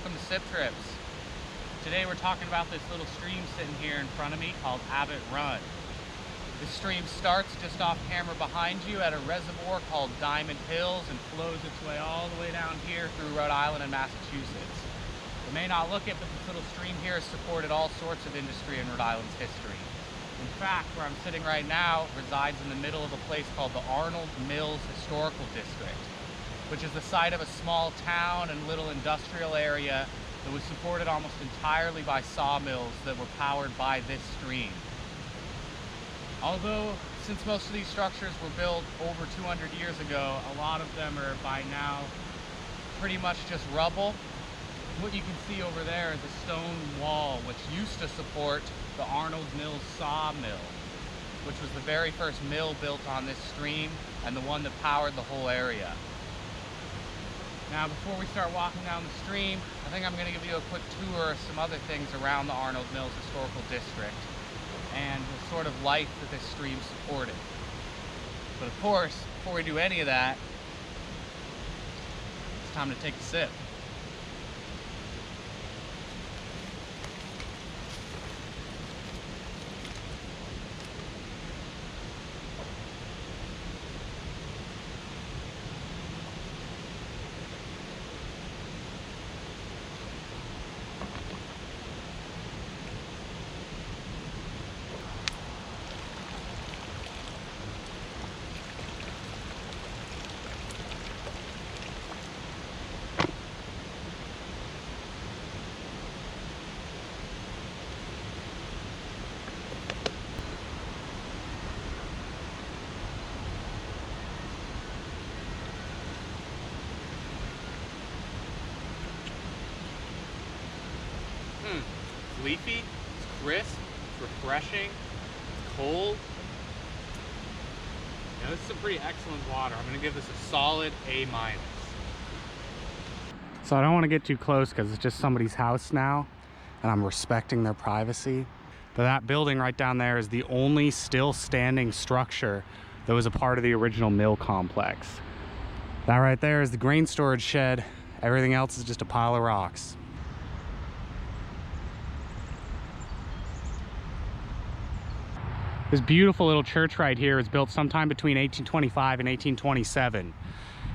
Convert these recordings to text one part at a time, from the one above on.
welcome to Sip Trips. Today we're talking about this little stream sitting here in front of me called Abbott Run. This stream starts just off camera behind you at a reservoir called Diamond Hills and flows its way all the way down here through Rhode Island and Massachusetts. You may not look it, but this little stream here has supported all sorts of industry in Rhode Island's history. In fact, where I'm sitting right now resides in the middle of a place called the Arnold Mills Historical District, which is the site of a small town and little industrial area that was supported almost entirely by sawmills that were powered by this stream. Although, since most of these structures were built over 200 years ago, a lot of them are by now pretty much just rubble. What you can see over there is a stone wall which used to support the Arnold Mills sawmill, which was the very first mill built on this stream and the one that powered the whole area. Now, before we start walking down the stream, I think I'm going to give you a quick tour of some other things around the Arnold Mills Historical District and the sort of life that this stream supported. But of course, before we do any of that, it's time to take a sip. It's leafy, it's crisp, it's refreshing, it's cold. Now, this is some pretty excellent water. I'm going to give this a solid A-. So I don't want to get too close because it's just somebody's house now and I'm respecting their privacy. But that building right down there is the only still standing structure that was a part of the original mill complex. That right there is the grain storage shed. Everything else is just a pile of rocks. This beautiful little church right here was built sometime between 1825 and 1827.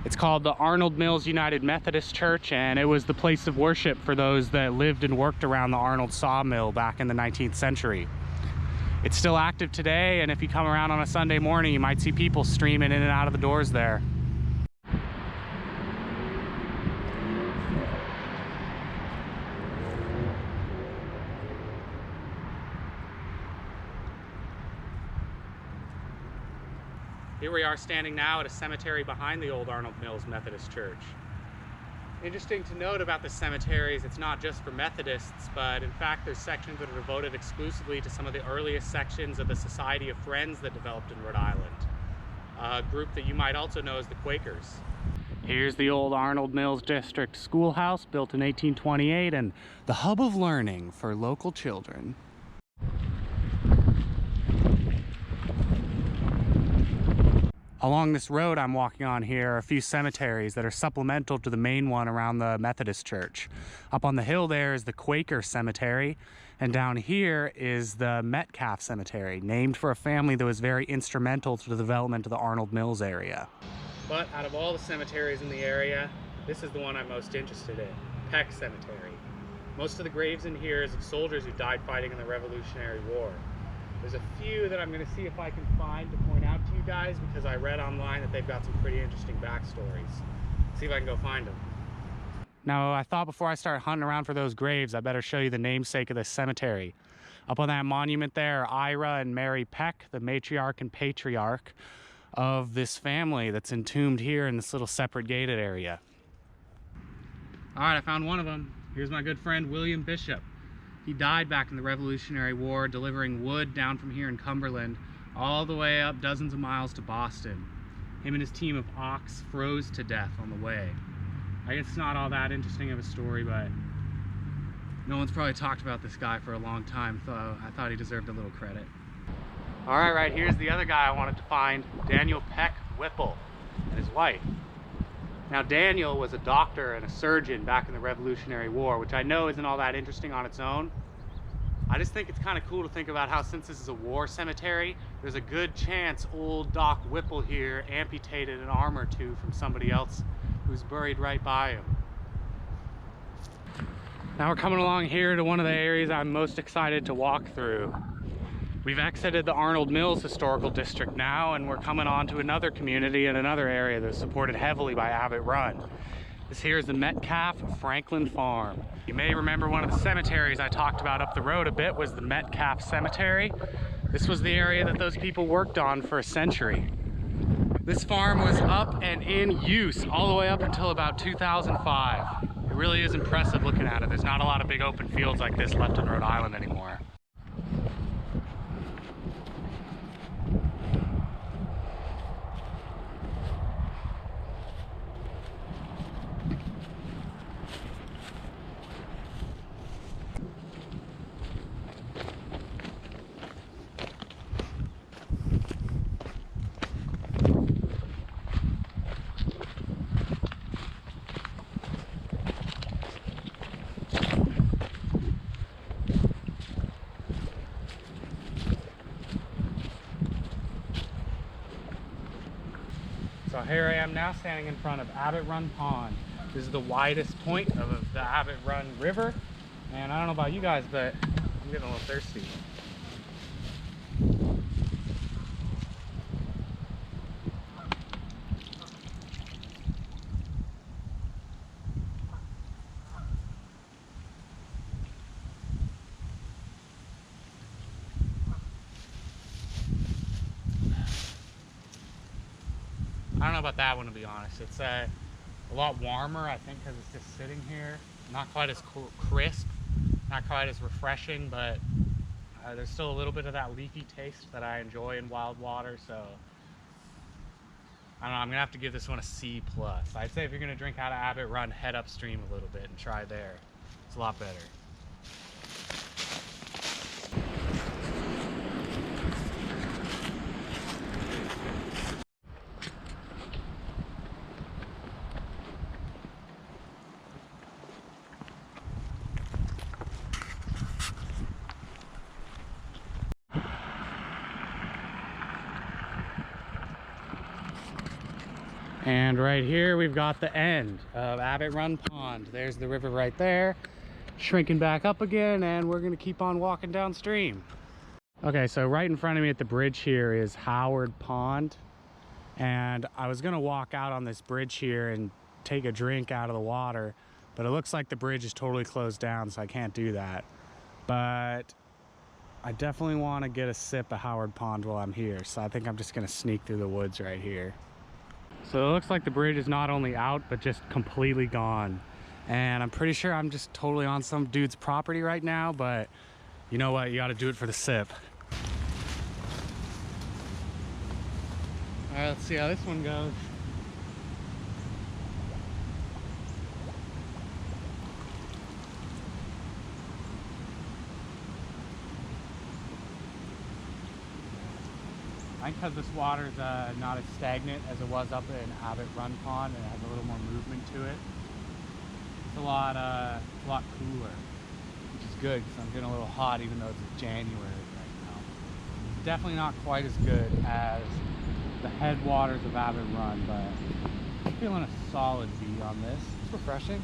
It's called the Arnold Mills United Methodist Church, and it was the place of worship for those that lived and worked around the Arnold sawmill back in the 19th century. It's still active today, and if you come around on a Sunday morning, you might see people streaming in and out of the doors there. Here we are standing now at a cemetery behind the old Arnold Mills Methodist Church. Interesting to note about the cemeteries, it's not just for Methodists, but in fact there's sections that are devoted exclusively to some of the earliest sections of the Society of Friends that developed in Rhode Island, a group that you might also know as the Quakers. Here's the old Arnold Mills District Schoolhouse, built in 1828 and the hub of learning for local children. Along this road I'm walking on here are a few cemeteries that are supplemental to the main one around the Methodist Church. Up on the hill there is the Quaker Cemetery, and down here is the Metcalf Cemetery, named for a family that was very instrumental to the development of the Arnold Mills area. But out of all the cemeteries in the area, this is the one I'm most interested in, Peck Cemetery. Most of the graves in here is of soldiers who died fighting in the Revolutionary War. There's a few that I'm going to see if I can find to point out to you guys because I read online that they've got some pretty interesting backstories. See if I can go find them. Now, I thought before I start hunting around for those graves, I better show you the namesake of this cemetery. Up on that monument there are Ira and Mary Peck, the matriarch and patriarch of this family that's entombed here in this little separate gated area. All right, I found one of them. Here's my good friend William Bishop. He died back in the Revolutionary War delivering wood down from here in Cumberland all the way up dozens of miles to Boston. Him and his team of ox froze to death on the way. I guess it's not all that interesting of a story, but no one's probably talked about this guy for a long time, so I thought he deserved a little credit. All right, right here's the other guy I wanted to find, Daniel Peck Whipple and his wife. Now Daniel was a doctor and a surgeon back in the Revolutionary War, which I know isn't all that interesting on its own. I just think it's kind of cool to think about how, since this is a war cemetery, there's a good chance old Doc Whipple here amputated an arm or two from somebody else who's buried right by him. Now we're coming along here to one of the areas I'm most excited to walk through. We've exited the Arnold Mills Historical District now, and we're coming on to another community in another area that's supported heavily by Abbott Run. This here is the Metcalf Franklin farm. You may remember one of the cemeteries I talked about up the road a bit was the Metcalf Cemetery. This was the area that those people worked on for a century. This farm was up and in use all the way up until about 2005. It really is impressive looking at it. There's not a lot of big open fields like this left in Rhode Island anymore. So here I am now standing in front of Abbott Run Pond. This is the widest point of the Abbott Run River. And I don't know about you guys, but I'm getting a little thirsty. I don't know about that one, to be honest. It's a lot warmer, I think, because it's just sitting here. Not quite as crisp, not quite as refreshing, but there's still a little bit of that leafy taste that I enjoy in wild water. So I don't know, I'm gonna have to give this one a C+. I'd say if you're gonna drink out of Abbott Run, head upstream a little bit and try there. It's a lot better. And right here we've got the end of Abbott Run Pond. There's the river right there, shrinking back up again, and we're gonna keep on walking downstream. Okay, so right in front of me at the bridge here is Howard Pond, and I was gonna walk out on this bridge here and take a drink out of the water, but it looks like the bridge is totally closed down, so I can't do that. But I definitely want to get a sip of Howard Pond while I'm here, so I think I'm just gonna sneak through the woods right here. So it looks like the bridge is not only out, but just completely gone. And I'm pretty sure I'm just totally on some dude's property right now, but you know what? You gotta do it for the sip. All right, let's see how this one goes. I think because this water is not as stagnant as it was up in Abbott Run Pond, and it has a little more movement to it. It's a lot cooler, which is good because I'm getting a little hot even though it's January right now. It's definitely not quite as good as the headwaters of Abbott Run, but I'm feeling a solid B on this. It's refreshing.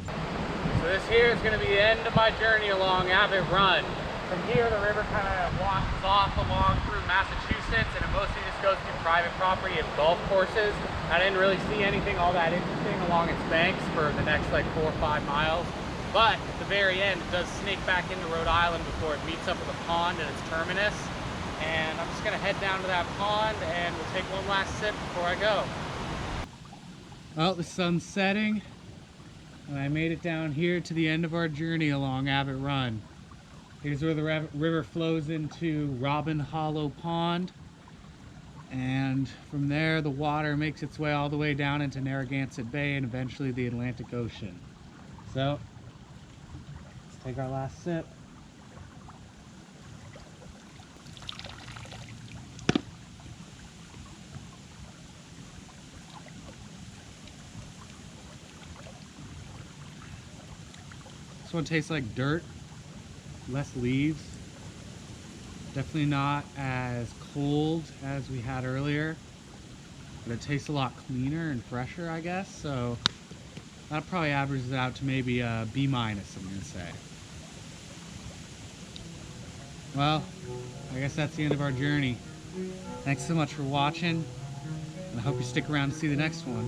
So this here is going to be the end of my journey along Abbott Run. From here, the river kind of washes off along through Massachusetts, and it mostly just goes through private property and golf courses. I didn't really see anything all that interesting along its banks for the next like 4 or 5 miles. But at the very end, it does snake back into Rhode Island before it meets up with a pond and its terminus. And I'm just gonna head down to that pond and we'll take one last sip before I go. Well, the sun's setting, and I made it down here to the end of our journey along Abbott Run. Here's where the river flows into Robin Hollow Pond, and from there the water makes its way all the way down into Narragansett Bay and eventually the Atlantic Ocean. So let's take our last sip. This one tastes like dirt, less leaves. Definitely not as cold as we had earlier, but it tastes a lot cleaner and fresher, I guess. So that probably averages it out to maybe a B-, I'm gonna say. Well, I guess that's the end of our journey. Thanks so much for watching, and I hope you stick around to see the next one.